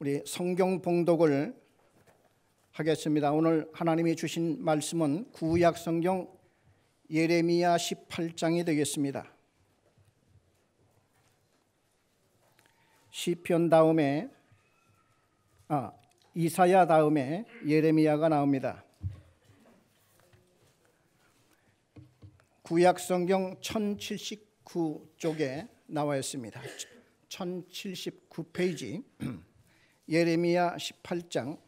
우리 성경 봉독을 하겠습니다. 오늘 하나님이 주신 말씀은 구약 성경 예레미야 18장이 되겠습니다. 시편 다음에 이사야 다음에 예레미야가 나옵니다. 구약 성경 1079쪽에 나와 있습니다. 1079페이지 예레미야 18장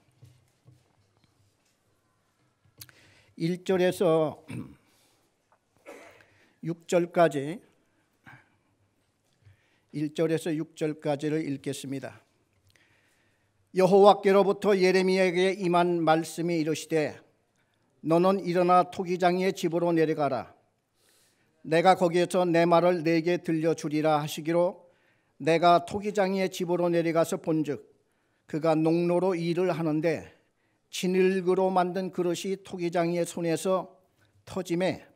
1절에서 6절까지를 읽겠습니다. 여호와께로부터 예레미야에게 임한 말씀이 이르시되 너는 일어나 토기장이의 집으로 내려가라. 내가 거기에서 내 말을 네게 들려주리라 하시기로 내가 토기장이의 집으로 내려가서 본즉 그가 농로로 일을 하는데 진흙으로 만든 그릇이 토기장이의 손에서 터짐에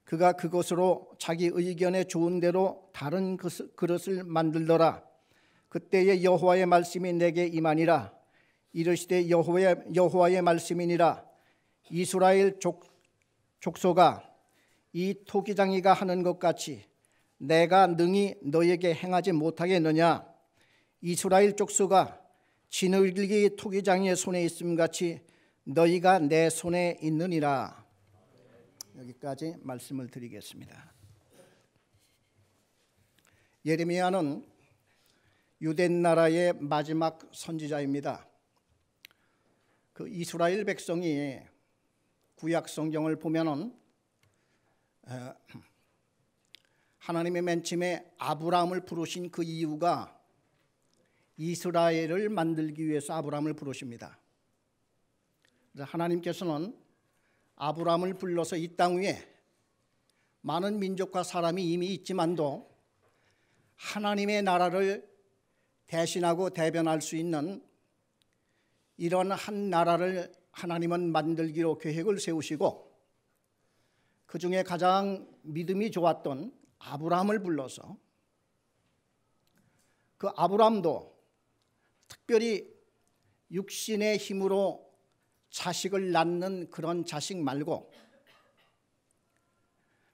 그가 그것으로 자기 의견에 좋은 대로 다른 그릇을 만들더라. 그때에 여호와의 말씀이 내게 임하니라. 이르시되 여호와의 말씀이니라. 이스라엘 족속아, 이 토기장이가 하는 것 같이 내가 능히 너에게 행하지 못하겠느냐? 이스라엘 족속아, 진흙이 토기장이의 손에 있음 같이 너희가 내 손에 있느니라. 여기까지 말씀을 드리겠습니다. 예레미야는 유대 나라의 마지막 선지자입니다. 그 이스라엘 백성이 구약 성경을 보면은 하나님의 맨 처음에 아브라함을 부르신 그 이유가 이스라엘을 만들기 위해서 아브라함을 부르십니다. 하나님께서는 아브라함을 불러서 이 땅 위에 많은 민족과 사람이 이미 있지만도 하나님의 나라를 대신하고 대변할 수 있는 이런 한 나라를 하나님은 만들기로 계획을 세우시고 그 중에 가장 믿음이 좋았던 아브라함을 불러서 그 아브라함도 특별히 육신의 힘으로 자식을 낳는 그런 자식 말고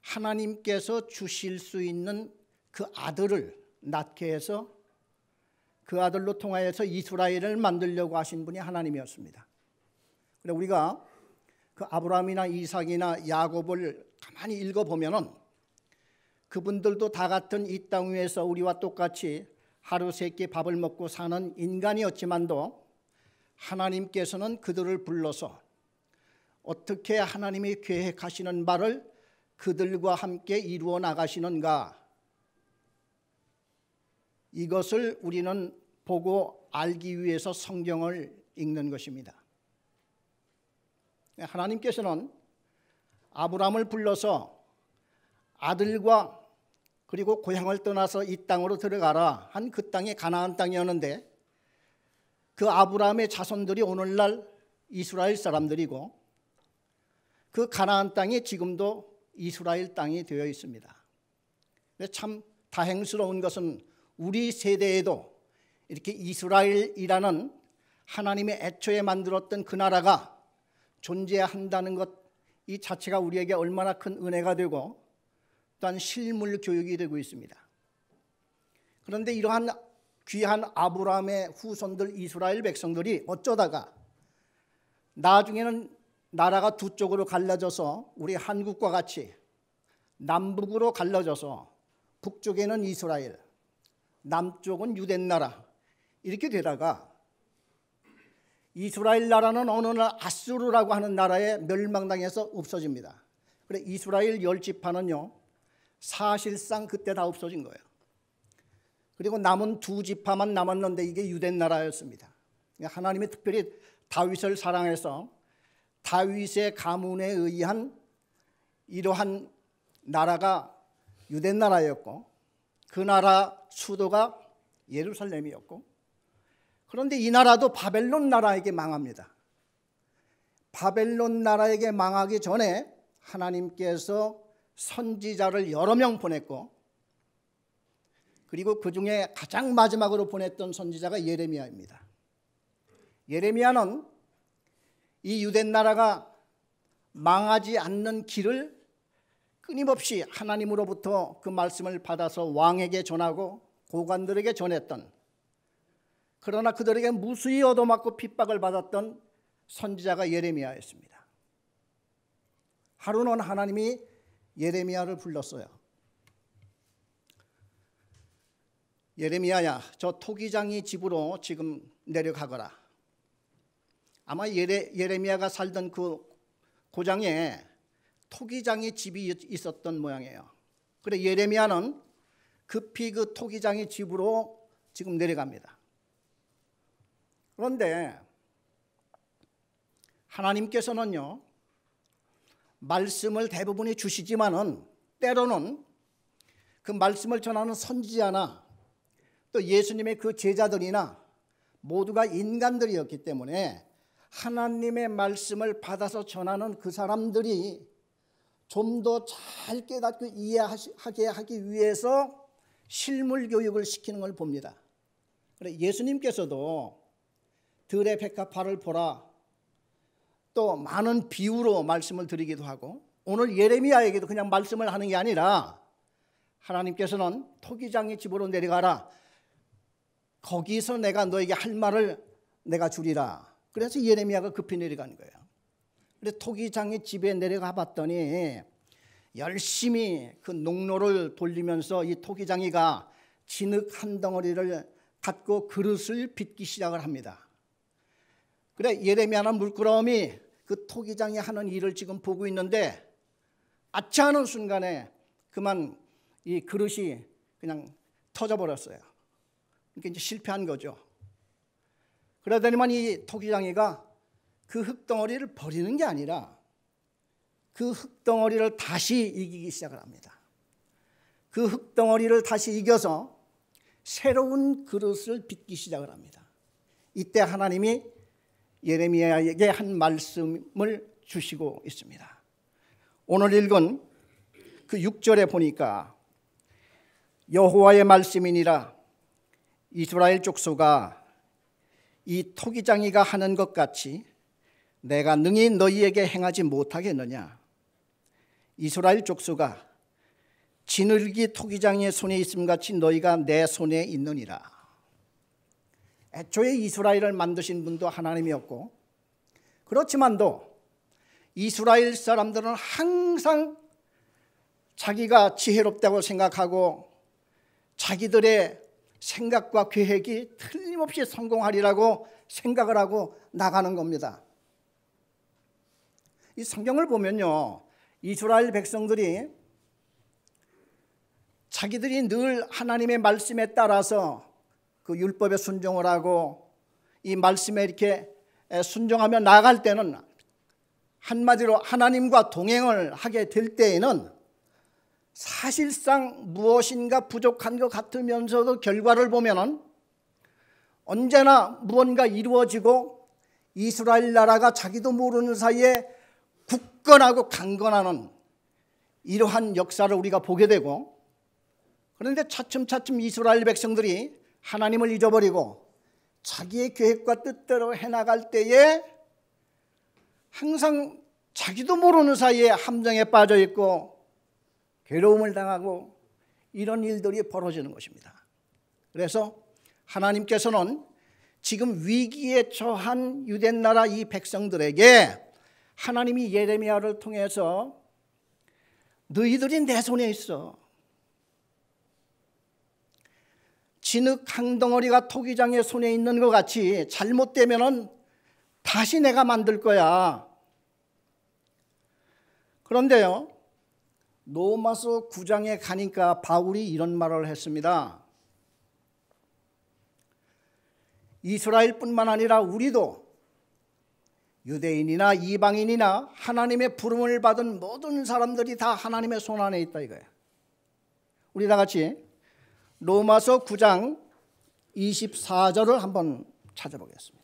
하나님께서 주실 수 있는 그 아들을 낳게 해서 그 아들로 통하여서 이스라엘을 만들려고 하신 분이 하나님이었습니다. 그래서 우리가 그 아브라함이나 이삭이나 야곱을 가만히 읽어보면은 그분들도 다 같은 이 땅 위에서 우리와 똑같이 하루 세 끼 밥을 먹고 사는 인간이었지만도 하나님께서는 그들을 불러서 어떻게 하나님이 계획하시는 바를 그들과 함께 이루어 나가시는가, 이것을 우리는 보고 알기 위해서 성경을 읽는 것입니다. 하나님께서는 아브라함을 불러서 아들과 그리고 고향을 떠나서 이 땅으로 들어가라 한 그 땅이 가나안 땅이었는데 그 아브라함의 자손들이 오늘날 이스라엘 사람들이고 그 가나안 땅이 지금도 이스라엘 땅이 되어 있습니다. 참 다행스러운 것은 우리 세대에도 이렇게 이스라엘이라는 하나님의 애초에 만들었던 그 나라가 존재한다는 것, 이 자체가 우리에게 얼마나 큰 은혜가 되고 또한 실물 교육이 되고 있습니다. 그런데 이러한 귀한 아브라함의 후손들 이스라엘 백성들이 어쩌다가 나중에는 나라가 두 쪽으로 갈라져서 우리 한국과 같이 남북으로 갈라져서 북쪽에는 이스라엘, 남쪽은 유대 나라 이렇게 되다가 이스라엘 나라는 어느 날 아수르라고 하는 나라에 멸망당해서 없어집니다. 그래 이스라엘 10지파는요 사실상 그때 다 없어진 거예요. 그리고 남은 두 지파만 남았는데 이게 유대 나라였습니다. 하나님이 특별히 다윗을 사랑해서 다윗의 가문에 의한 이러한 나라가 유대 나라였고 그 나라 수도가 예루살렘이었고, 그런데 이 나라도 바벨론 나라에게 망합니다. 바벨론 나라에게 망하기 전에 하나님께서 선지자를 여러 명 보냈고, 그리고 그 중에 가장 마지막으로 보냈던 선지자가 예레미야입니다. 예레미야는 이 유대 나라가 망하지 않는 길을 끊임없이 하나님으로부터 그 말씀을 받아서 왕에게 전하고 고관들에게 전했던, 그러나 그들에게 무수히 얻어맞고 핍박을 받았던 선지자가 예레미야였습니다. 하루는 하나님이 예레미야를 불렀어요. 예레미야야, 저 토기장이 집으로 지금 내려가거라. 아마 예레미야가 살던 그 고장에 토기장의 집이 있었던 모양이에요. 그래 예레미야는 급히 그 토기장의 집으로 지금 내려갑니다. 그런데 하나님께서는요, 말씀을 대부분이 주시지만은 때로는 그 말씀을 전하는 선지자나 또 예수님의 그 제자들이나 모두가 인간들이었기 때문에 하나님의 말씀을 받아서 전하는 그 사람들이 좀 더 잘 깨닫고 이해하게 하기 위해서 실물 교육을 시키는 걸 봅니다. 그래 예수님께서도 들의 백합화를 보라, 또 많은 비유로 말씀을 드리기도 하고, 오늘 예레미야에게도 그냥 말씀을 하는 게 아니라 하나님께서는 토기장의 집으로 내려가라, 거기서 내가 너에게 할 말을 내가 주리라. 그래서 예레미야가 급히 내려가는 거예요. 근데 토기장의 집에 내려가 봤더니 열심히 그 농로를 돌리면서 이 토기장이가 진흙 한 덩어리를 갖고 그릇을 빚기 시작을 합니다. 그래 예레미야는 물끄러미 그 토기장이 하는 일을 지금 보고 있는데 아차 하는 순간에 그만 이 그릇이 그냥 터져버렸어요. 그러니까 이제 실패한 거죠. 그러더니만 이 토기장이가 그 흙덩어리를 버리는 게 아니라 그 흙덩어리를 다시 이기기 시작을 합니다. 그 흙덩어리를 다시 이겨서 새로운 그릇을 빚기 시작을 합니다. 이때 하나님이 예레미야에게 한 말씀을 주시고 있습니다. 오늘 읽은 그 6절에 보니까 여호와의 말씀이니라, 이스라엘 족속아, 이 토기장이가 하는 것 같이 내가 능히 너희에게 행하지 못하겠느냐. 이스라엘 족속아, 지느러기 토기장의 손에 있음 같이 너희가 내 손에 있느니라. 애초에 이스라엘을 만드신 분도 하나님이었고, 그렇지만도 이스라엘 사람들은 항상 자기가 지혜롭다고 생각하고 자기들의 생각과 계획이 틀림없이 성공하리라고 생각을 하고 나가는 겁니다. 이 성경을 보면요, 이스라엘 백성들이 자기들이 늘 하나님의 말씀에 따라서 그 율법에 순종을 하고 이 말씀에 이렇게 순종하며 나아갈 때는, 한마디로 하나님과 동행을 하게 될 때에는 사실상 무엇인가 부족한 것 같으면서도 결과를 보면은 언제나 무언가 이루어지고 이스라엘 나라가 자기도 모르는 사이에 굳건하고 강건하는 이러한 역사를 우리가 보게 되고, 그런데 차츰차츰 이스라엘 백성들이 하나님을 잊어버리고 자기의 계획과 뜻대로 해나갈 때에 항상 자기도 모르는 사이에 함정에 빠져 있고 괴로움을 당하고 이런 일들이 벌어지는 것입니다. 그래서 하나님께서는 지금 위기에 처한 유대 나라 이 백성들에게 하나님이 예레미야를 통해서 너희들이 내 손에 있어. 진흙 한 덩어리가 토기장의 손에 있는 것 같이 잘못되면은 다시 내가 만들 거야. 그런데요, 로마서 9장에 가니까 바울이 이런 말을 했습니다. 이스라엘뿐만 아니라 우리도 유대인이나 이방인이나 하나님의 부름을 받은 모든 사람들이 다 하나님의 손 안에 있다 이거예요. 우리 다 같이 로마서 9장 24절을 한번 찾아보겠습니다.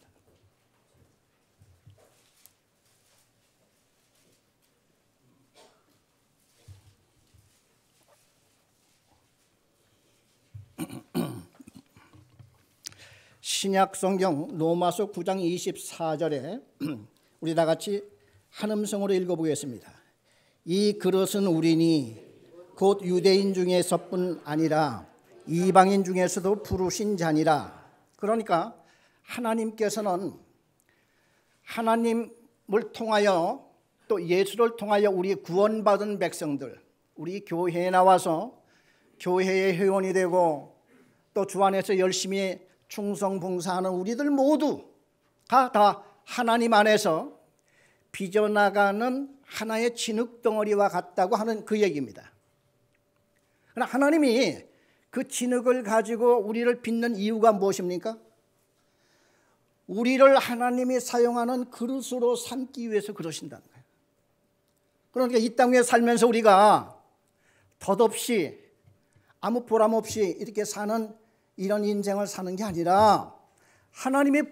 신약 성경 로마서 9장 24절에 우리 다 같이 한 음성으로 읽어보겠습니다. 이 그릇은 우리니 곧 유대인 중에서뿐 아니라 이방인 중에서도 부르신 자니라. 그러니까 하나님께서는 하나님을 통하여 또 예수를 통하여 우리 구원받은 백성들, 우리 교회에 나와서 교회의 회원이 되고 또 주 안에서 열심히 충성 봉사하는 우리들 모두가 다 하나님 안에서 빚어나가는 하나의 진흙덩어리와 같다고 하는 그 얘기입니다. 그러나 하나님이 그 진흙을 가지고 우리를 빚는 이유가 무엇입니까? 우리를 하나님이 사용하는 그릇으로 삼기 위해서 그러신다는 거예요. 그러니까 이 땅에 살면서 우리가 덧없이 아무 보람 없이 이렇게 사는 이런 인생을 사는 게 아니라 하나님이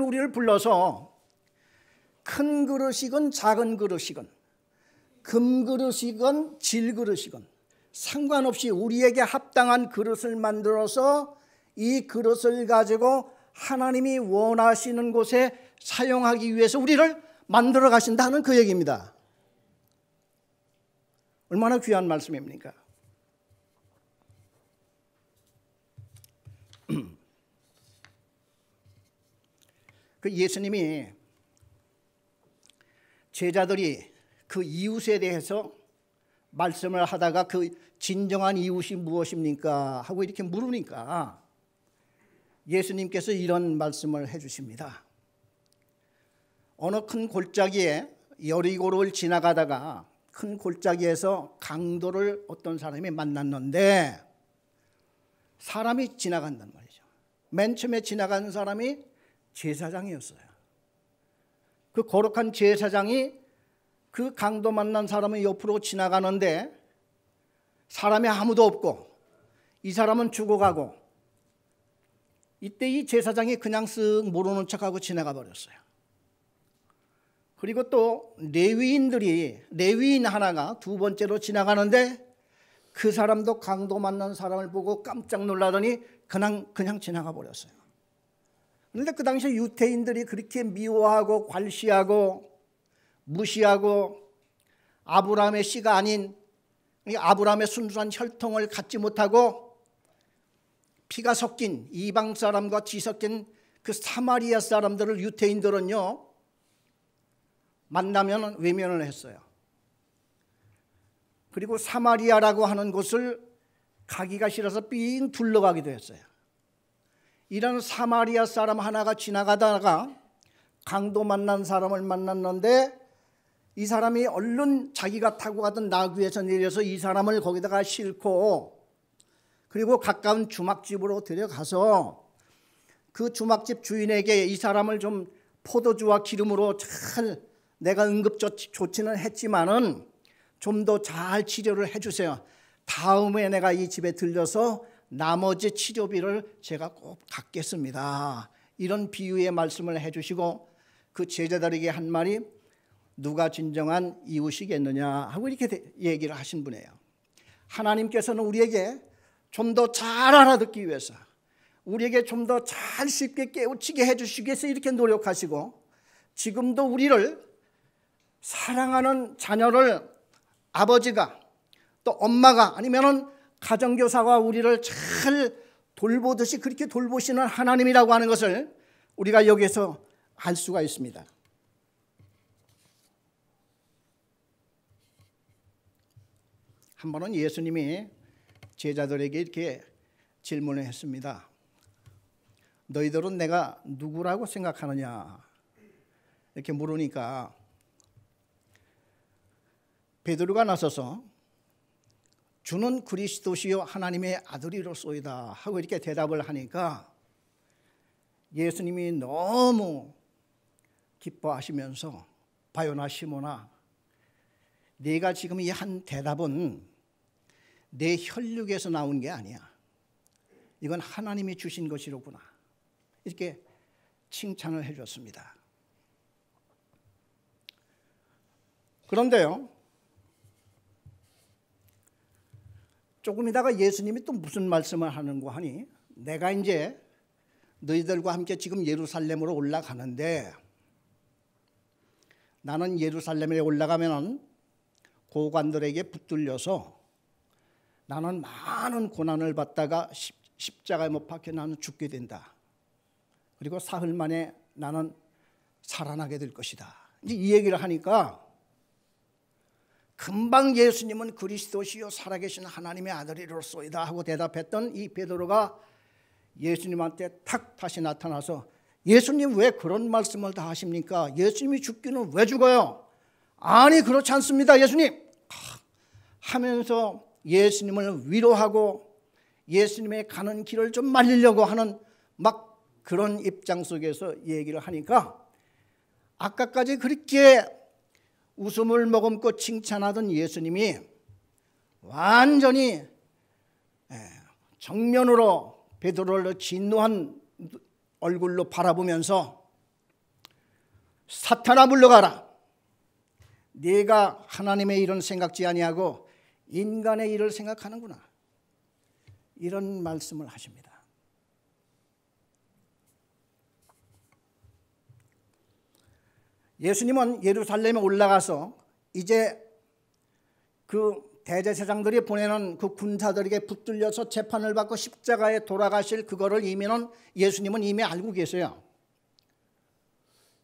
우리를 불러서 큰 그릇이건 작은 그릇이건 금 그릇이건 질 그릇이건 상관없이 우리에게 합당한 그릇을 만들어서 이 그릇을 가지고 하나님이 원하시는 곳에 사용하기 위해서 우리를 만들어 가신다는 그 얘기입니다. 얼마나 귀한 말씀입니까? 그 예수님이 제자들이 그 이웃에 대해서 말씀을 하다가 그 진정한 이웃이 무엇입니까? 하고 이렇게 물으니까 예수님께서 이런 말씀을 해주십니다. 어느 큰 골짜기에 여리고를 지나가다가 큰 골짜기에서 강도를 어떤 사람이 만났는데 사람이 지나간단 말이죠. 맨 처음에 지나가는 사람이 제사장이었어요. 그 거룩한 제사장이 그 강도 만난 사람의 옆으로 지나가는데 사람이 아무도 없고 이 사람은 죽어가고 이때 이 제사장이 그냥 쓱 모르는 척하고 지나가 버렸어요. 그리고 또 레위인 하나가 두 번째로 지나가는데 그 사람도 강도 만난 사람을 보고 깜짝 놀라더니 그냥 지나가 버렸어요. 그런데 그 당시에 유대인들이 그렇게 미워하고 괄시하고 무시하고 아브라함의 씨가 아닌 아브라함의 순수한 혈통을 갖지 못하고 피가 섞인 이방 사람과 뒤섞인 그 사마리아 사람들을 유대인들은요 만나면 외면을 했어요. 그리고 사마리아라고 하는 곳을 가기가 싫어서 삥 둘러가기도 했어요. 이런 사마리아 사람 하나가 지나가다가 강도 만난 사람을 만났는데 이 사람이 얼른 자기가 타고 가던 나귀 위에서 내려서 이 사람을 거기다가 싣고 그리고 가까운 주막집으로 데려가서 그 주막집 주인에게 이 사람을 좀 포도주와 기름으로 잘 내가 응급조치는 했지만은 좀 더 잘 치료를 해주세요. 다음에 내가 이 집에 들려서 나머지 치료비를 제가 꼭 갚겠습니다. 이런 비유의 말씀을 해주시고 그 제자들에게 한 말이 누가 진정한 이웃이겠느냐 하고 이렇게 얘기를 하신 분이에요. 하나님께서는 우리에게 좀 더 잘 알아듣기 위해서 우리에게 좀 더 잘 쉽게 깨우치게 해주시기 위해서 이렇게 노력하시고 지금도 우리를 사랑하는 자녀를 아버지가 또 엄마가 아니면은 가정교사가 우리를 잘 돌보듯이 그렇게 돌보시는 하나님이라고 하는 것을 우리가 여기서 알 수가 있습니다. 한 번은 예수님이 제자들에게 이렇게 질문을 했습니다. 너희들은 내가 누구라고 생각하느냐 이렇게 물으니까 베드로가 나서서 주는 그리스도시요 하나님의 아들이로소이다 하고 이렇게 대답을 하니까 예수님이 너무 기뻐하시면서 바요나 시몬아 네가 지금 이 한 대답은 내 혈육에서 나온 게 아니야. 이건 하나님이 주신 것이로구나. 이렇게 칭찬을 해줬습니다. 그런데요 조금 있다가 예수님이 또 무슨 말씀을 하는고 하니 내가 이제 너희들과 함께 지금 예루살렘으로 올라가는데 나는 예루살렘에 올라가면 고관들에게 붙들려서 나는 많은 고난을 받다가 십자가에 못 박혀 나는 죽게 된다. 그리고 사흘 만에 나는 살아나게 될 것이다. 이제 이 얘기를 하니까 금방 예수님은 그리스도시요 살아계신 하나님의 아들이로소이다 하고 대답했던 이 베드로가 예수님한테 탁 다시 나타나서 예수님 왜 그런 말씀을 다 하십니까? 예수님이 죽기는 왜 죽어요? 아니 그렇지 않습니다 예수님 하면서 예수님을 위로하고 예수님의 가는 길을 좀 말리려고 하는 막 그런 입장 속에서 얘기를 하니까 아까까지 그렇게 웃음을 머금고 칭찬하던 예수님이 완전히 정면으로 베드로를 진노한 얼굴로 바라보면서 사탄아 물러가라. 네가 하나님의 일은 생각지 아니하고 인간의 일을 생각하는구나. 이런 말씀을 하십니다. 예수님은 예루살렘에 올라가서 이제 그 대제사장들이 보내는 그 군사들에게 붙들려서 재판을 받고 십자가에 돌아가실 그거를 이미는 예수님은 이미 알고 계세요.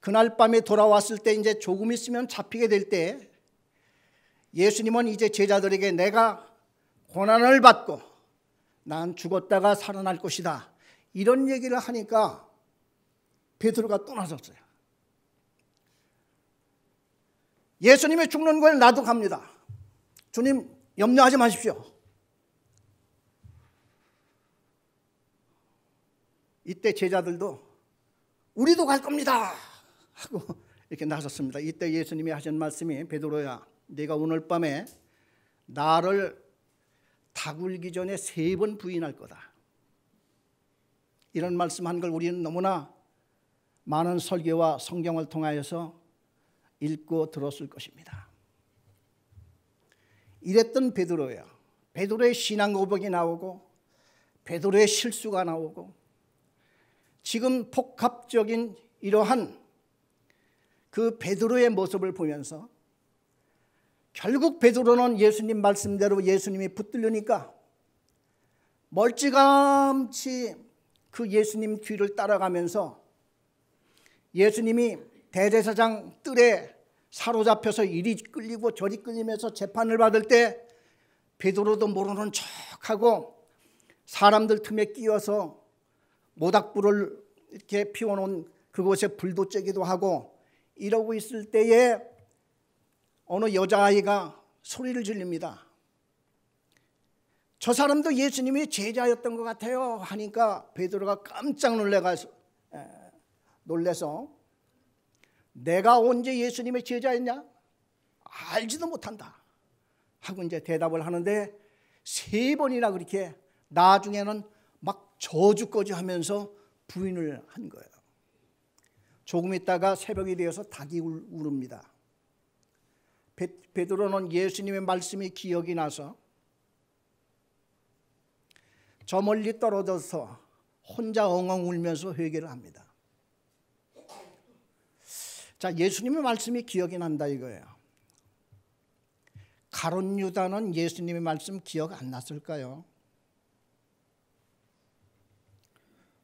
그날 밤에 돌아왔을 때 이제 조금 있으면 잡히게 될 때 예수님은 이제 제자들에게 내가 고난을 받고 난 죽었다가 살아날 것이다. 이런 얘기를 하니까 베드로가 또 나섰어요. 예수님이 죽는 걸 나도 갑니다. 주님 염려하지 마십시오. 이때 제자들도 우리도 갈 겁니다 하고 이렇게 나섰습니다. 이때 예수님이 하신 말씀이 베드로야 네가 오늘 밤에 나를 다굴기 전에 3번 부인할 거다. 이런 말씀한 걸 우리는 너무나 많은 설교와 성경을 통하여서 읽고 들었을 것입니다. 이랬던 베드로야. 베드로의 신앙 고백이 나오고 베드로의 실수가 나오고 지금 복합적인 이러한 그 베드로의 모습을 보면서 결국 베드로는 예수님 말씀대로 예수님이 붙들려니까 멀찌감치 그 예수님 뒤를 따라가면서 예수님이 대제사장 뜰에 사로잡혀서 이리 끌리고 저리 끌리면서 재판을 받을 때 베드로도 모르는 척하고 사람들 틈에 끼어서 모닥불을 이렇게 피워놓은 그곳에 불도 쬐기도 하고 이러고 있을 때에 어느 여자아이가 소리를 질립니다. 저 사람도 예수님이 제자였던 것 같아요 하니까 베드로가 깜짝 놀래서 내가 언제 예수님의 제자였냐? 알지도 못한다 하고 이제 대답을 하는데 3번이나 그렇게 나중에는 막 저주까지 하면서 부인을 한 거예요. 조금 있다가 새벽이 되어서 닭이 울읍니다. 베드로는 예수님의 말씀이 기억이 나서 저 멀리 떨어져서 혼자 엉엉 울면서 회개를 합니다. 자, 예수님의 말씀이 기억이 난다 이거예요. 가룟 유다는 예수님의 말씀 기억 안 났을까요?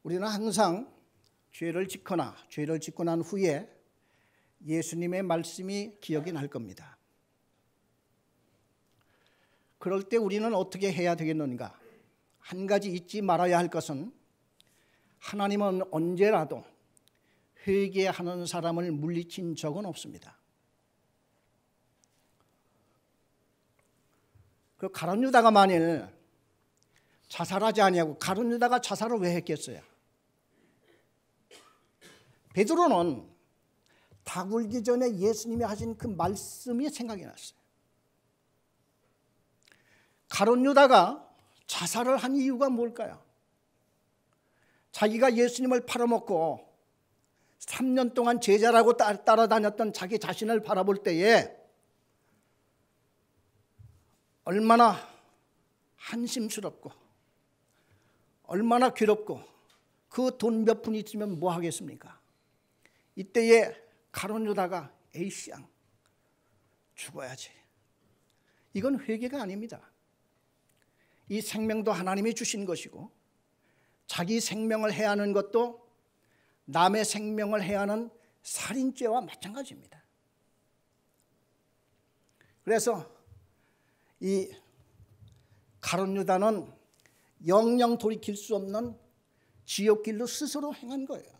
우리는 항상 죄를 짓거나 죄를 짓고 난 후에 예수님의 말씀이 기억이 날 겁니다. 그럴 때 우리는 어떻게 해야 되겠는가? 한 가지 잊지 말아야 할 것은 하나님은 언제라도 회개하는 사람을 물리친 적은 없습니다. 그 가룟 유다가 만일 자살하지 아니하고 가룟 유다가 자살을 왜 했겠어요? 베드로는 닭 울기 전에 예수님이 하신 그 말씀이 생각이 났어요. 가룟 유다가 자살을 한 이유가 뭘까요? 자기가 예수님을 팔아먹고 3년 동안 제자라고 따라다녔던 자기 자신을 바라볼 때에 얼마나 한심스럽고 얼마나 괴롭고 그 돈 몇 푼 있으면 뭐 하겠습니까? 이때에 가룟 유다가 에이씨 양 죽어야지. 이건 회개가 아닙니다. 이 생명도 하나님이 주신 것이고 자기 생명을 해하는 것도 남의 생명을 해하는 살인죄와 마찬가지입니다. 그래서 이 가룟 유다는 영영 돌이킬 수 없는 지옥길로 스스로 행한 거예요.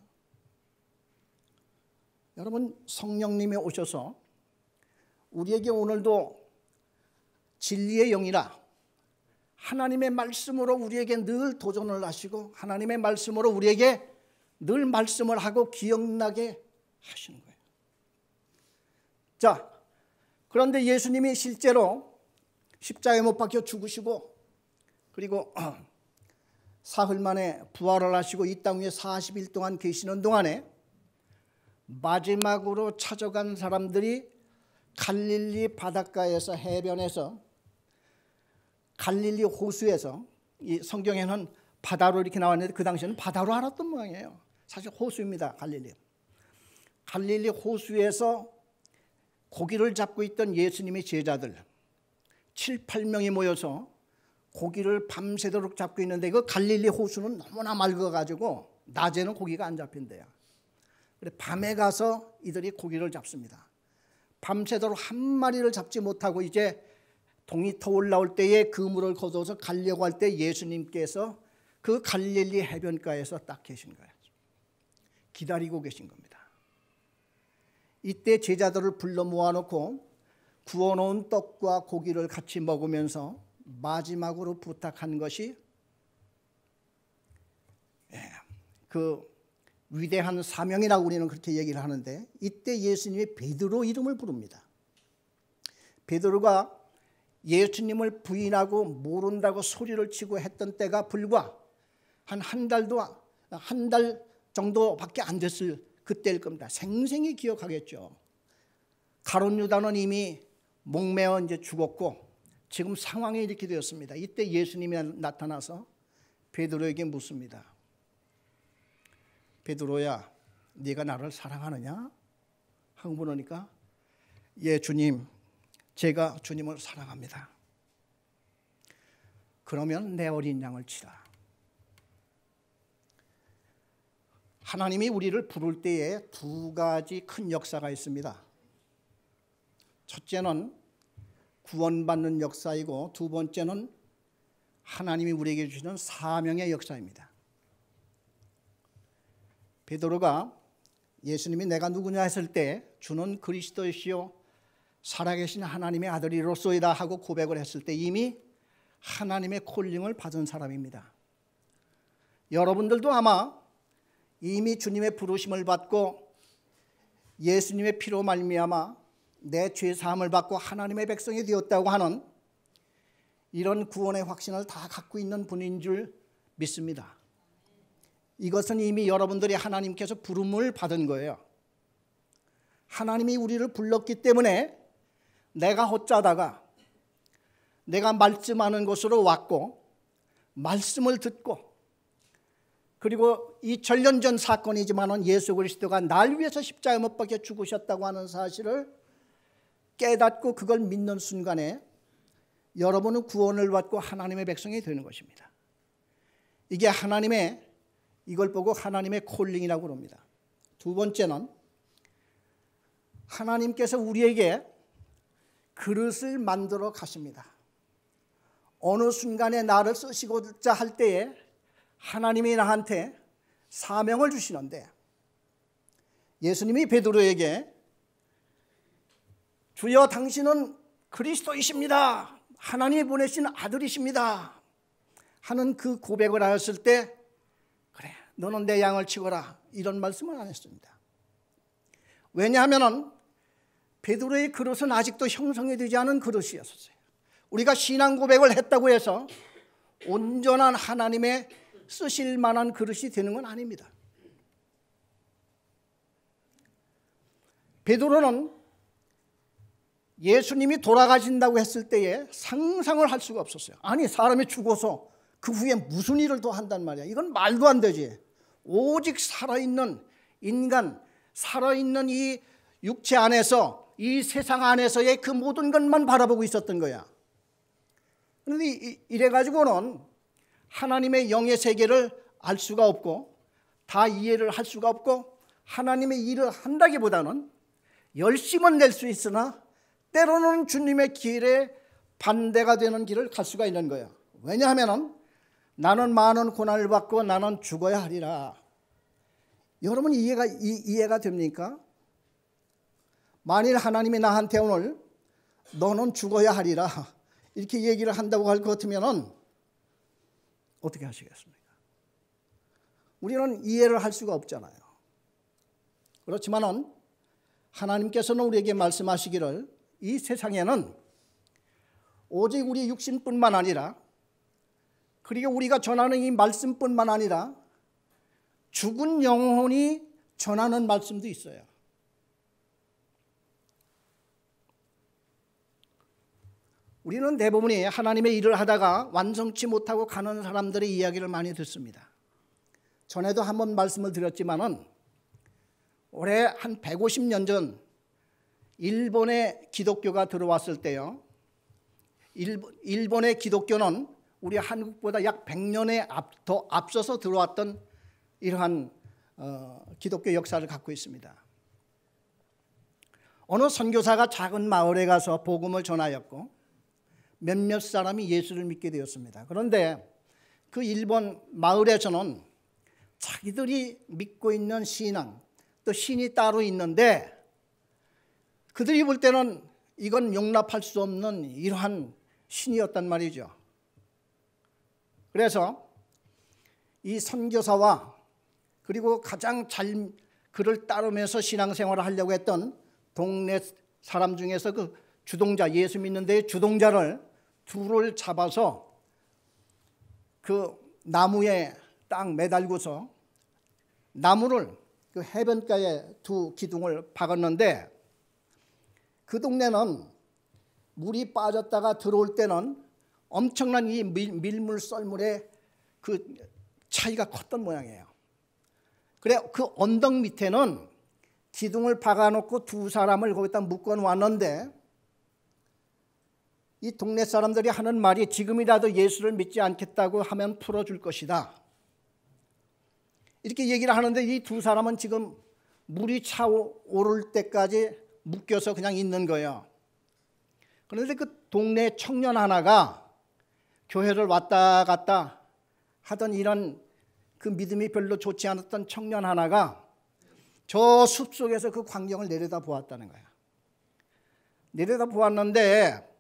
여러분, 성령님이 오셔서 우리에게 오늘도 진리의 영이라 하나님의 말씀으로 우리에게 늘 도전을 하시고 하나님의 말씀으로 우리에게 늘 말씀을 하고 기억나게 하시는 거예요. 자, 그런데 예수님이 실제로 십자가에 못 박혀 죽으시고 그리고 사흘 만에 부활을 하시고 이 땅 위에 40일 동안 계시는 동안에 마지막으로 찾아간 사람들이 갈릴리 바닷가에서 해변에서 갈릴리 호수에서, 이 성경에는 바다로 이렇게 나왔는데 그 당시에는 바다로 알았던 모양이에요. 사실 호수입니다. 갈릴리 호수에서 고기를 잡고 있던 예수님의 제자들 7, 8명이 모여서 고기를 밤새도록 잡고 있는데 그 갈릴리 호수는 너무나 맑아가지고 낮에는 고기가 안 잡힌대요. 그래 밤에 가서 이들이 고기를 잡습니다. 밤새도록 한 마리를 잡지 못하고 이제 동이 터 올라올 때에 그물을 걷어서 가려고 할 때 예수님께서 그 갈릴리 해변가에서 딱 계신 거예요. 기다리고 계신 겁니다. 이때 제자들을 불러 모아놓고 구워놓은 떡과 고기를 같이 먹으면서 마지막으로 부탁한 것이 그 위대한 사명이라고 우리는 그렇게 얘기를 하는데, 이때 예수님이 베드로 이름을 부릅니다. 베드로가 예수님을 부인하고 모른다고 소리를 치고 했던 때가 불과 한 달 정도밖에 안 됐을 그때일 겁니다. 생생히 기억하겠죠. 가룟 유다는 이미 목매어 이제 죽었고 지금 상황이 이렇게 되었습니다. 이때 예수님이 나타나서 베드로에게 묻습니다. 베드로야, 네가 나를 사랑하느냐? 하고 물으니까 예 주님, 제가 주님을 사랑합니다. 그러면 내 어린 양을 치라. 하나님이 우리를 부를 때에 두 가지 큰 역사가 있습니다. 첫째는 구원받는 역사이고 두 번째는 하나님이 우리에게 주시는 사명의 역사입니다. 베드로가 예수님이 내가 누구냐 했을 때 주는 그리스도이시요 살아계신 하나님의 아들이로소이다 하고 고백을 했을 때 이미 하나님의 콜링을 받은 사람입니다. 여러분들도 아마 이미 주님의 부르심을 받고 예수님의 피로 말미암아 내 죄 사함을 받고 하나님의 백성이 되었다고 하는 이런 구원의 확신을 다 갖고 있는 분인 줄 믿습니다. 이것은 이미 여러분들이 하나님께서 부름을 받은 거예요. 하나님이 우리를 불렀기 때문에 내가 헛자다가 내가 말씀하는 곳으로 왔고 말씀을 듣고 그리고 2000년 전 사건이지만 예수 그리스도가 날 위해서 십자가에 못 박혀 죽으셨다고 하는 사실을 깨닫고 그걸 믿는 순간에 여러분은 구원을 받고 하나님의 백성이 되는 것입니다. 이게 이걸 보고 하나님의 콜링이라고 그럽니다. 두 번째는 하나님께서 우리에게 그릇을 만들어 가십니다. 어느 순간에 나를 쓰시고자 할 때에 하나님이 나한테 사명을 주시는데 예수님이 베드로에게 주여 당신은 그리스도이십니다. 하나님이 보내신 아들이십니다. 하는 그 고백을 하였을 때 그래 너는 내 양을 치거라 이런 말씀을 안 했습니다. 왜냐하면 베드로의 그릇은 아직도 형성이 되지 않은 그릇이었어요. 우리가 신앙 고백을 했다고 해서 온전한 하나님의 쓰실 만한 그릇이 되는 건 아닙니다. 베드로는 예수님이 돌아가신다고 했을 때에 상상을 할 수가 없었어요. 아니 사람이 죽어서 그 후에 무슨 일을 더 한단 말이야. 이건 말도 안 되지. 오직 살아있는 인간, 살아있는 이 육체 안에서, 이 세상 안에서의 그 모든 것만 바라보고 있었던 거야. 그런데 이래가지고는 하나님의 영의 세계를 알 수가 없고 다 이해를 할 수가 없고 하나님의 일을 한다기보다는 열심은 낼 수 있으나 때로는 주님의 길에 반대가 되는 길을 갈 수가 있는 거예요. 왜냐하면 나는 많은 고난을 받고 나는 죽어야 하리라. 여러분 이해가 됩니까? 만일 하나님이 나한테 오늘 너는 죽어야 하리라 이렇게 얘기를 한다고 할 것 같으면 어떻게 하시겠습니까? 우리는 이해를 할 수가 없잖아요. 그렇지만은 하나님께서는 우리에게 말씀하시기를 이 세상에는 오직 우리 육신뿐만 아니라 그리고 우리가 전하는 이 말씀뿐만 아니라 죽은 영혼이 전하는 말씀도 있어요. 우리는 대부분이 하나님의 일을 하다가 완성치 못하고 가는 사람들의 이야기를 많이 듣습니다. 전에도 한번 말씀을 드렸지만은 올해 한 150년 전 일본에 기독교가 들어왔을 때요. 일본의 기독교는 우리 한국보다 약 100년에 더 앞서서 들어왔던 이러한 기독교 역사를 갖고 있습니다. 어느 선교사가 작은 마을에 가서 복음을 전하였고 몇몇 사람이 예수를 믿게 되었습니다. 그런데 그 일본 마을에서는 자기들이 믿고 있는 신앙 또 신이 따로 있는데 그들이 볼 때는 이건 용납할 수 없는 이러한 신이었단 말이죠. 그래서 이 선교사와 그리고 가장 잘 그를 따르면서 신앙생활을 하려고 했던 동네 사람 중에서 그 주동자, 예수 믿는 데의 주동자를 둘을 잡아서 그 나무에 딱 매달고서 나무를 그 해변가에 두 기둥을 박았는데 그 동네는 물이 빠졌다가 들어올 때는 엄청난 이 밀물 썰물의 그 차이가 컸던 모양이에요. 그래 그 언덕 밑에는 기둥을 박아놓고 두 사람을 거기다 묶어놓았는데 이 동네 사람들이 하는 말이 지금이라도 예수를 믿지 않겠다고 하면 풀어줄 것이다. 이렇게 얘기를 하는데 이 두 사람은 지금 물이 차오를 때까지 묶여서 그냥 있는 거예요. 그런데 그 동네 청년 하나가 교회를 왔다 갔다 하던 이런 그 믿음이 별로 좋지 않았던 청년 하나가 저 숲속에서 그 광경을 내려다 보았다는 거야. 내려다 보았는데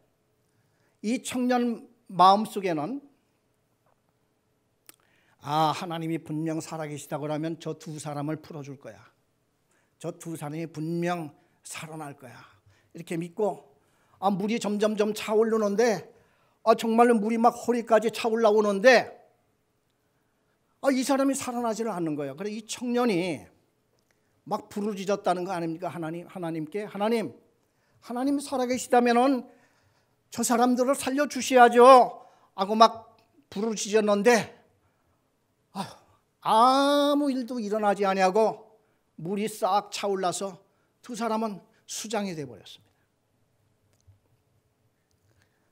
이 청년 마음속에는 하나님이 분명 살아계시다고 하면 저 두 사람을 풀어줄 거야. 저 두 사람이 분명 살아날 거야. 이렇게 믿고 물이 점점점 차오르는데 정말로 물이 막 허리까지 차올라오는데 이 사람이 살아나지를 않는 거예요. 그래서 이 청년이 막 부르짖었다는 거 아닙니까? 하나님께 하나님 살아계시다면은 저 사람들을 살려주셔야죠 하고 막 부르짖었는데 아무 일도 일어나지 아니하고 물이 싹 차올라서 두 사람은 수장이 되어버렸습니다.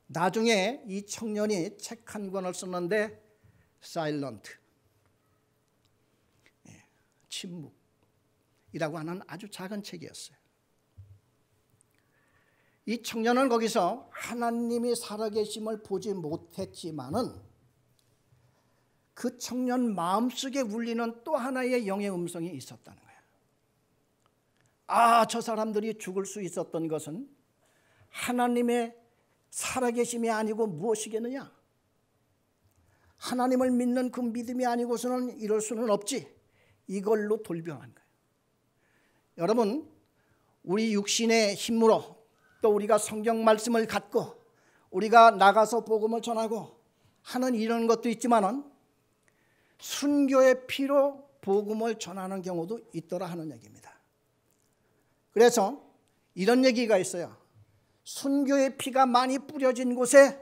나중에 이 청년이 책 한 권을 썼는데 사일런트, 침묵이라고 하는 아주 작은 책이었어요. 이 청년은 거기서 하나님이 살아계심을 보지 못했지만은 그 청년 마음속에 울리는 또 하나의 영의 음성이 있었다는 거예요. 저 사람들이 죽을 수 있었던 것은 하나님의 살아계심이 아니고 무엇이겠느냐? 하나님을 믿는 그 믿음이 아니고서는 이럴 수는 없지. 이걸로 돌변한 거예요. 여러분, 우리 육신의 힘으로 또 우리가 성경 말씀을 갖고 우리가 나가서 복음을 전하고 하는 이런 것도 있지만은 순교의 피로 복음을 전하는 경우도 있더라 하는 얘기입니다. 그래서 이런 얘기가 있어요. 순교의 피가 많이 뿌려진 곳에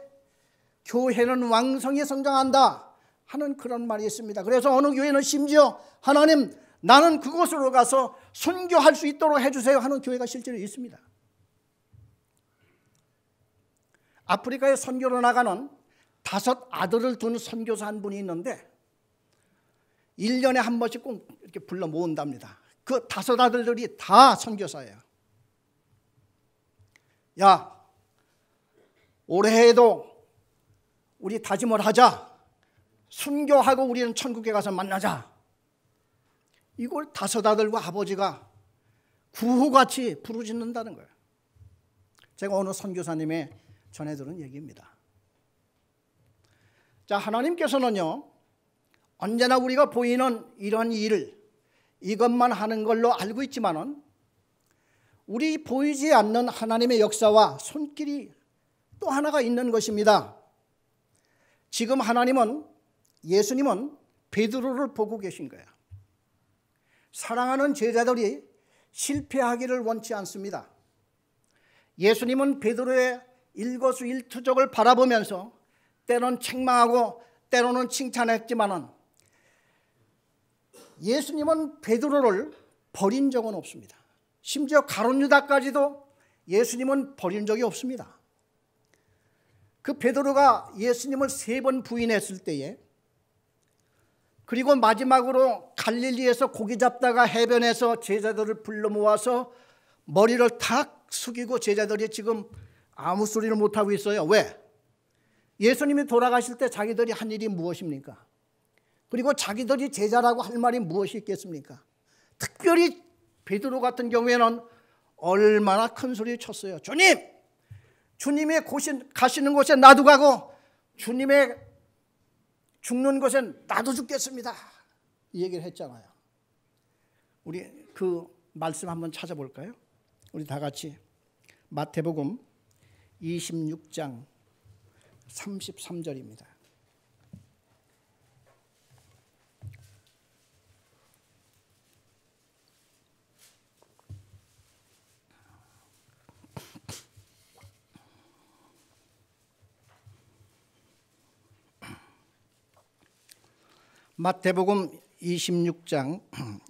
교회는 왕성히 성장한다. 하는 그런 말이 있습니다. 그래서 어느 교회는 심지어 하나님 나는 그곳으로 가서 선교할 수 있도록 해주세요 하는 교회가 실제로 있습니다. 아프리카에 선교로 나가는 5 아들을 둔 선교사 한 분이 있는데 1년에 한 번씩 꼭 이렇게 불러 모은답니다. 그 5 아들들이 다 선교사예요. 야, 올해에도 우리 다짐을 하자. 순교하고 우리는 천국에 가서 만나자. 이걸 5 아들과 아버지가 구호같이 부르짖는다는 거예요. 제가 어느 선교사님의 전해 들은 얘기입니다. 자, 하나님께서는요, 언제나 우리가 보이는 이런 일을 이것만 하는 걸로 알고 있지만은 우리 보이지 않는 하나님의 역사와 손길이 또 하나가 있는 것입니다. 지금 예수님은 베드로를 보고 계신 거예요. 사랑하는 제자들이 실패하기를 원치 않습니다. 예수님은 베드로의 일거수일투족을 바라보면서 때로는 책망하고 때로는 칭찬했지만은 예수님은 베드로를 버린 적은 없습니다. 심지어 가룟 유다까지도 예수님은 버린 적이 없습니다. 그 베드로가 예수님을 3번 부인했을 때에, 그리고 마지막으로 갈릴리에서 고기 잡다가 해변에서 제자들을 불러 모아서 머리를 탁 숙이고 제자들이 지금 아무 소리를 못하고 있어요. 왜? 예수님이 돌아가실 때 자기들이 한 일이 무엇입니까? 그리고 자기들이 제자라고 할 말이 무엇이 있겠습니까? 특별히 베드로 같은 경우에는 얼마나 큰 소리 쳤어요. 주님의 가시는 곳에 나도 가고 주님의 죽는 곳에 나도 죽겠습니다. 이 얘기를 했잖아요. 우리 그 말씀 한번 찾아볼까요? 우리 다 같이 마태복음 26장 33절입니다. 마태복음 26장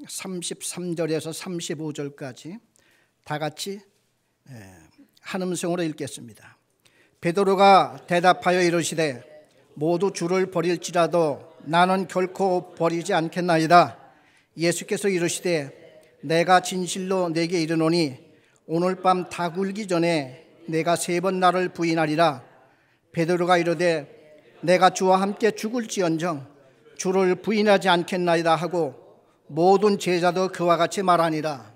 33절에서 35절까지 다 같이 한음성으로 읽겠습니다. 베드로가 대답하여 이르시되 모두 주를 버릴지라도 나는 결코 버리지 않겠나이다. 예수께서 이르시되 내가 진실로 내게 이르노니 오늘 밤 다 굴기 전에 내가 3번 나를 부인하리라. 베드로가 이르되 내가 주와 함께 죽을지언정 주를 부인하지 않겠나이다 하고 모든 제자도 그와 같이 말하니라.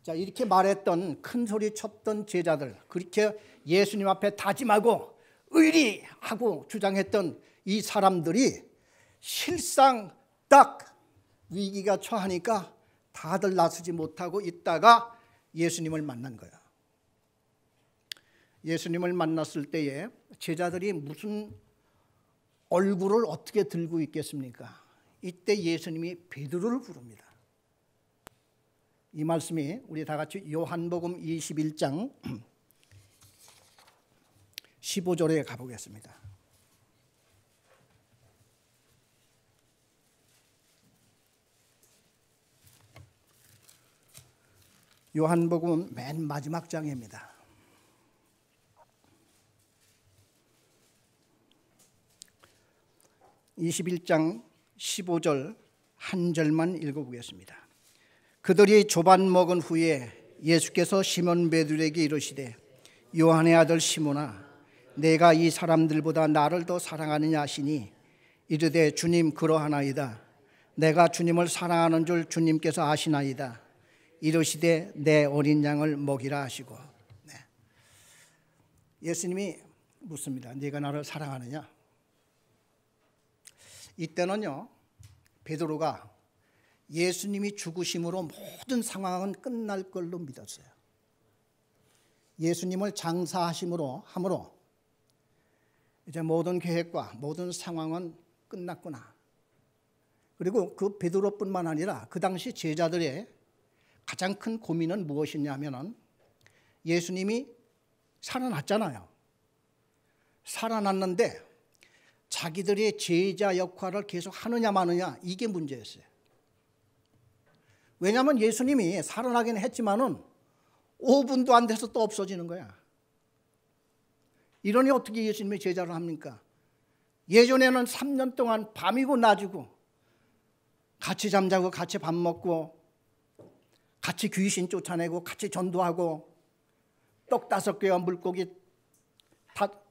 자, 이렇게 말했던, 큰 소리 쳤던 제자들, 그렇게 예수님 앞에 다짐하고 의리하고 주장했던 이 사람들이 실상 딱 위기가 처하니까 다들 나서지 못하고 있다가 예수님을 만난 거야. 예수님을 만났을 때에 제자들이 무슨 얼굴을 어떻게 들고 있겠습니까? 이때 예수님이 베드로를 부릅니다. 이 말씀이 우리 다 같이 요한복음 21장 15절에 가보겠습니다. 요한복음 맨 마지막 장입니다. (21장 15절) 한 절만 읽어보겠습니다. 그들이 조반 먹은 후에 예수께서 시몬 베드로에게 이르시되 요한의 아들 시몬아 내가 이 사람들보다 나를 더 사랑하느냐 하시니 이르되 주님 그러하나이다. 내가 주님을 사랑하는 줄 주님께서 아시나이다. 이르시되 내 어린 양을 먹이라 하시고. 네. 예수님이 묻습니다. 네가 나를 사랑하느냐? 이때는요 베드로가 예수님이 죽으심으로 모든 상황은 끝날 걸로 믿었어요. 예수님을 장사하심으로 함으로 이제 모든 계획과 모든 상황은 끝났구나. 그리고 그 베드로뿐만 아니라 그 당시 제자들의 가장 큰 고민은 무엇이냐면은 예수님이 살아났잖아요. 살아났는데 자기들의 제자 역할을 계속 하느냐 마느냐, 이게 문제였어요. 왜냐하면 예수님이 살아나기는 했지만은 5분도 안 돼서 또 없어지는 거야. 이러니 어떻게 예수님의 제자를 합니까? 예전에는 3년 동안 밤이고 낮이고 같이 잠자고 같이 밥 먹고 같이 귀신 쫓아내고 같이 전도하고 떡 5개와 물고기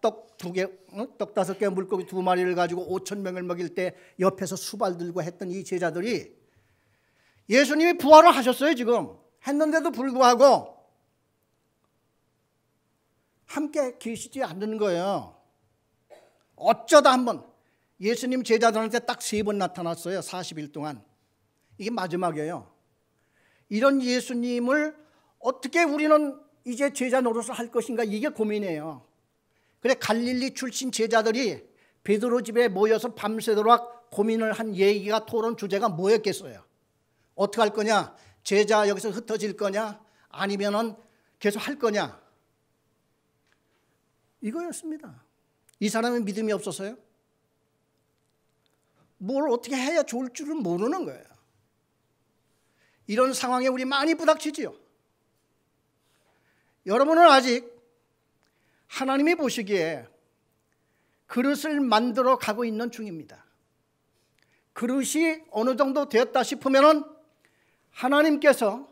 떡 5개와 물고기 2마리를 가지고 5,000명을 먹일 때 옆에서 수발 들고 했던 이 제자들이 예수님이 부활을 하셨어요. 지금 했는데도 불구하고 함께 계시지 않는 거예요. 어쩌다 한번 예수님 제자들한테 딱 3번 나타났어요. 40일 동안. 이게 마지막이에요. 이런 예수님을 어떻게 우리는 이제 제자 노릇을 할 것인가, 이게 고민이에요. 그래 갈릴리 출신 제자들이 베드로 집에 모여서 밤새도록 고민을 한 얘기가, 토론 주제가 뭐였겠어요? 어떻게 할 거냐? 제자 여기서 흩어질 거냐? 아니면은 계속 할 거냐? 이거였습니다. 이 사람은 믿음이 없어서요? 뭘 어떻게 해야 좋을 줄을 모르는 거예요. 이런 상황에 우리 많이 부닥치지요. 여러분은 아직 하나님이 보시기에 그릇을 만들어 가고 있는 중입니다. 그릇이 어느 정도 되었다 싶으면은 하나님께서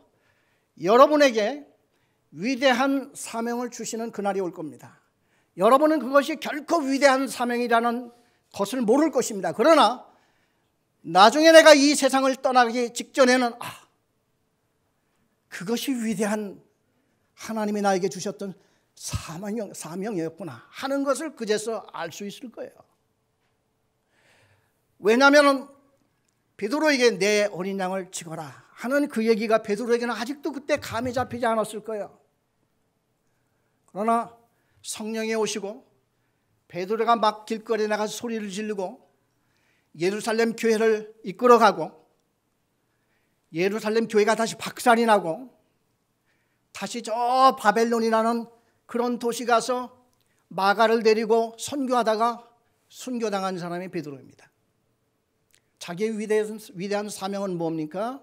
여러분에게 위대한 사명을 주시는 그날이 올 겁니다. 여러분은 그것이 결코 위대한 사명이라는 것을 모를 것입니다. 그러나 나중에 내가 이 세상을 떠나기 직전에는 그것이 위대한 하나님이 나에게 주셨던 사명이었구나 하는 것을 그제서 알 수 있을 거예요. 왜냐하면 베드로에게 내 어린 양을 치거라 하는 그 얘기가 베드로에게는 아직도 그때 감이 잡히지 않았을 거예요. 그러나 성령이 오시고 베드로가 막 길거리에 나가서 소리를 지르고 예루살렘 교회를 이끌어가고 예루살렘 교회가 다시 박살이 나고 다시 저 바벨론이라는 그런 도시 가서 마가를 데리고 선교하다가 순교당한 사람이 베드로입니다. 자기의 위대한 사명은 뭡니까?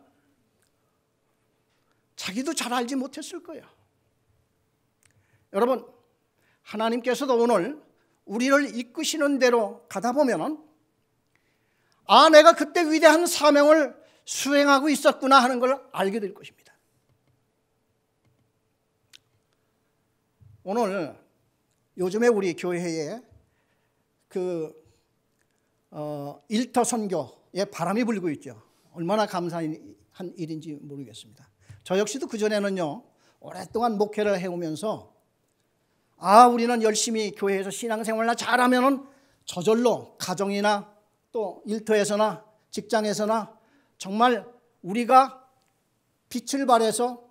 자기도 잘 알지 못했을 거예요. 여러분, 하나님께서도 오늘 우리를 이끄시는 대로 가다 보면은 내가 그때 위대한 사명을 수행하고 있었구나 하는 걸 알게 될 것입니다. 오늘 요즘에 우리 교회에 일터 선교에 바람이 불고 있죠. 얼마나 감사한 일인지 모르겠습니다. 저 역시도 그전에는요, 오랫동안 목회를 해오면서 우리는 열심히 교회에서 신앙생활을 잘하면은 저절로 가정이나 또 일터에서나 직장에서나 정말 우리가 빛을 발해서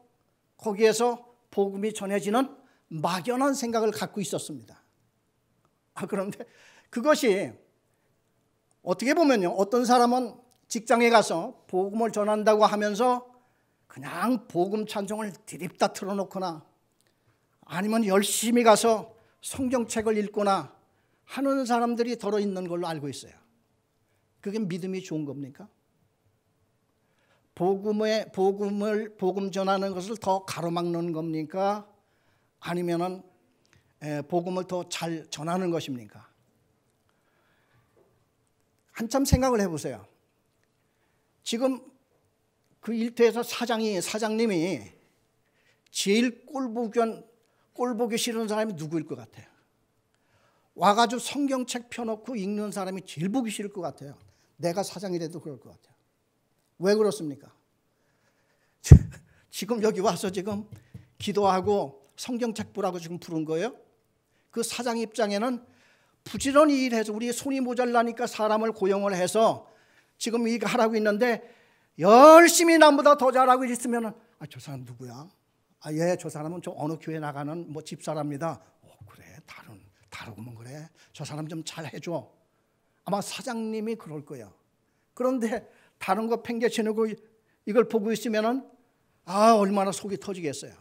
거기에서 복음이 전해지는 막연한 생각을 갖고 있었습니다. 그런데 그것이 어떻게 보면요, 어떤 사람은 직장에 가서 복음을 전한다고 하면서 그냥 복음 찬송을 드립다 틀어놓거나 아니면 열심히 가서 성경책을 읽거나 하는 사람들이 더러 있는 걸로 알고 있어요. 그게 믿음이 좋은 겁니까? 복음 전하는 것을 더 가로막는 겁니까? 아니면은 복음을 더 잘 전하는 것입니까? 한참 생각을 해보세요. 지금 그 일터에서 사장님이 제일 꼴보기 싫은 사람이 누구일 것 같아요? 와가지고 성경책 펴놓고 읽는 사람이 제일 보기 싫을 것 같아요. 내가 사장이라도 그럴 것 같아요. 왜 그렇습니까? 지금 여기 와서 지금 기도하고 성경책 보라고 지금 부른 거예요? 그 사장 입장에는 부지런히 일해서 우리 손이 모자라니까 사람을 고용을 해서 지금 이거 하라고 있는데 열심히 남보다 더 잘하고 있으면 저 사람 누구야? 예, 저 사람은 저 어느 교회 나가는 집사랍니다. 그래, 다르구먼 그래. 저 사람 좀 잘 해줘. 아마 사장님이 그럴 거예요. 그런데 다른 거 팽개치고 이걸 보고 있으면은 얼마나 속이 터지겠어요.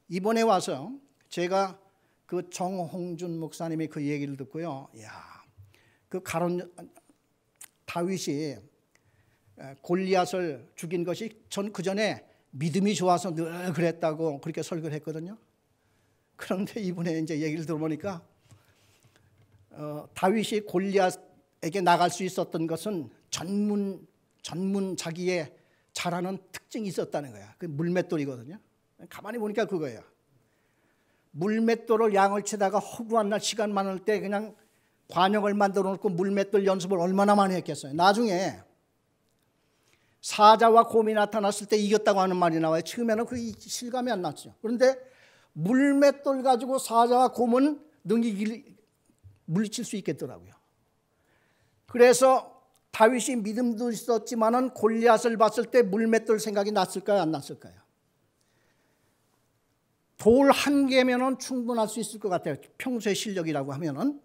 이번에 와서 제가 그 정홍준 목사님이 그 얘기를 듣고요. 그 다윗이 골리앗을 죽인 것이 그 전에 믿음이 좋아서 늘 그랬다고 그렇게 설교를 했거든요. 그런데 이번에 이제 얘기를 들어보니까 다윗이 골리앗에게 나갈 수 있었던 것은 전문 자기의 잘하는 특징이 있었다는 거야. 그 물맷돌이거든요. 가만히 보니까 그거예요. 물맷돌을 양을 치다가 허구한 날 시간 많을 때 그냥 관역을 만들어 놓고 물맷돌 연습을 얼마나 많이 했겠어요. 나중에 사자와 곰이 나타났을 때 이겼다고 하는 말이 나와요. 처음에는 그 실감이 안 났죠. 그런데 물맷돌 가지고 사자와 곰은 능히 물리칠 수 있겠더라고요. 그래서 다윗이 믿음도 있었지만은 골리앗을 봤을 때 물맷돌 생각이 났을까요? 안 났을까요? 돌 한 개면은 충분할 수 있을 것 같아요. 평소의 실력이라고 하면은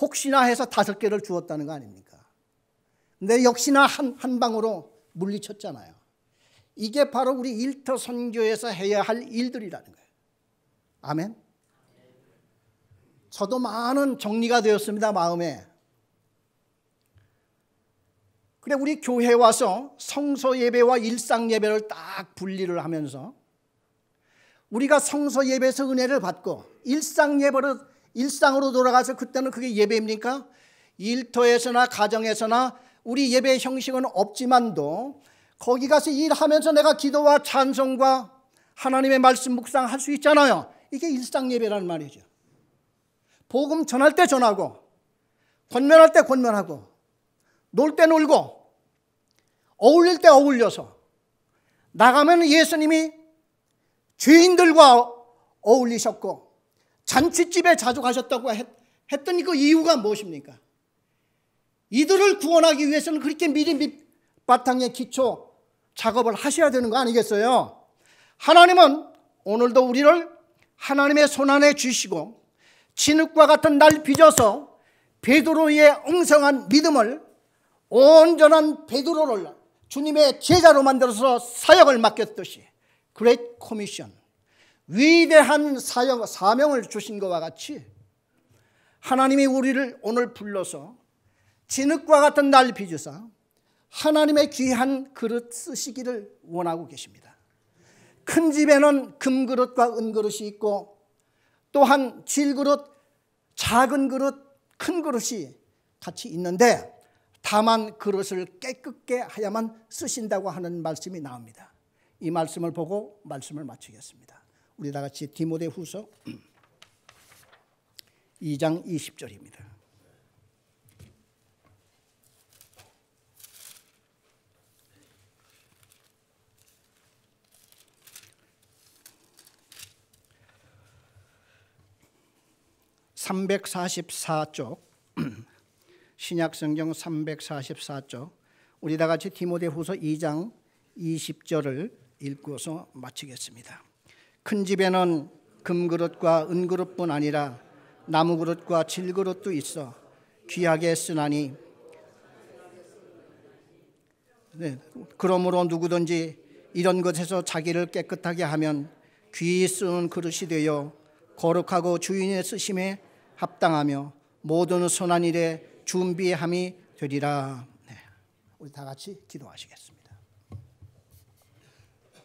혹시나 해서 5개를 주었다는 거 아닙니까? 근데 역시나 한 방으로 물리쳤잖아요. 이게 바로 우리 일터 선교에서 해야 할 일들이라는 거예요. 아멘. 저도 많은 정리가 되었습니다, 마음에. 그래, 우리 교회에 와서 성서 예배와 일상 예배를 딱 분리를 하면서 우리가 성서 예배에서 은혜를 받고 일상으로 돌아가서 그때는 그게 예배입니까? 일터에서나 가정에서나 우리 예배 형식은 없지만도 거기 가서 일하면서 내가 기도와 찬송과 하나님의 말씀 묵상할 수 있잖아요. 이게 일상 예배라는 말이죠. 복음 전할 때 전하고 권면할 때 권면하고 놀 때 놀고 어울릴 때 어울려서 나가면 예수님이 죄인들과 어울리셨고 잔치집에 자주 가셨다고 했더니 그 이유가 무엇입니까? 이들을 구원하기 위해서는 그렇게 미리 밑바탕에 기초 작업을 하셔야 되는 거 아니겠어요? 하나님은 오늘도 우리를 하나님의 손안에 주시고 진흙과 같은 날 빚어서 베드로의 엉성한 믿음을 온전한 베드로를 주님의 제자로 만들어서 사역을 맡겼듯이 그레이트 커미션, 위대한 사명을 주신 것과 같이 하나님이 우리를 오늘 불러서 진흙과 같은 날 빚으사 하나님의 귀한 그릇 쓰시기를 원하고 계십니다. 큰 집에는 금그릇과 은그릇이 있고 또한 질그릇, 작은 그릇, 큰 그릇이 같이 있는데 다만 그릇을 깨끗게 하야만 쓰신다고 하는 말씀이 나옵니다. 이 말씀을 보고 말씀을 마치겠습니다. 우리 다 같이 디모데후서 2장 20절입니다. (344쪽) 신약성경 344쪽 우리 다 같이 디모데후서 2장 20절을 읽고서 마치겠습니다. 큰 집에는 금그릇과 은그릇뿐 아니라 나무그릇과 질그릇도 있어 귀하게 쓰나니 그러므로 누구든지 이런 것에서 자기를 깨끗하게 하면 귀히 쓰는 그릇이 되어 거룩하고 주인의 쓰심에 합당하며 모든 선한 일에 준비함이 되리라. 우리 다 같이 기도하시겠습니다.